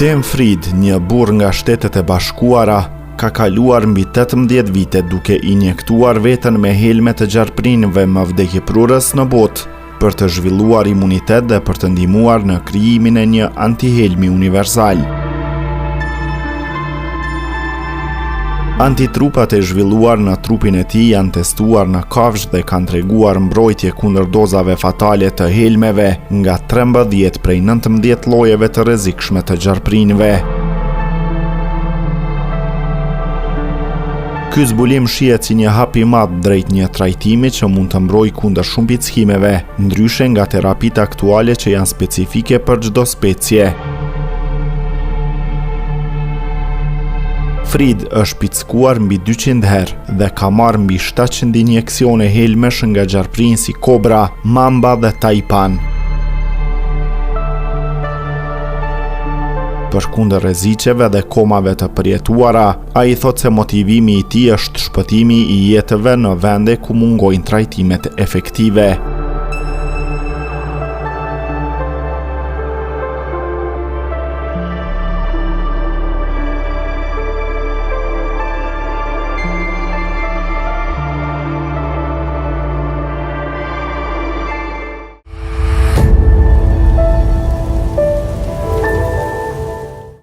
Tim Fried, një burr nga Shtetet e Bashkuara, ka kaluar mbi 18 vite duke injektuar veten me helme të gjarprinëve më vdekjeprurës në botë për të zhvilluar imunitet dhe për të ndihmuar në krijimin e një antihelmi universal. Antitrupat e zhvilluar në trupin e tij janë testuar në kafshë dhe kanë treguar mbrojtje kundër dozave fatale të helmeve nga 13 prej 19 llojeve të rrezikshme të gjarprinëve. Ky zbulim shihet si një hap i madh drejt një trajtimi që mund të mbrojë kundër shumë pickimeve, ndryshe nga terapitë aktuale që janë specifike për çdo specie. Fried është pickuar mbi 200 herë dhe ka marrë mbi 700 injeksione helmesh nga gjarprinë si kobra, mamba dhe taipan. Përkundër rreziqeve dhe komave të përjetuara, ai thotë se motivimi i tij është shpëtimi i jetëve në vende ku mungojnë trajtimet efektive.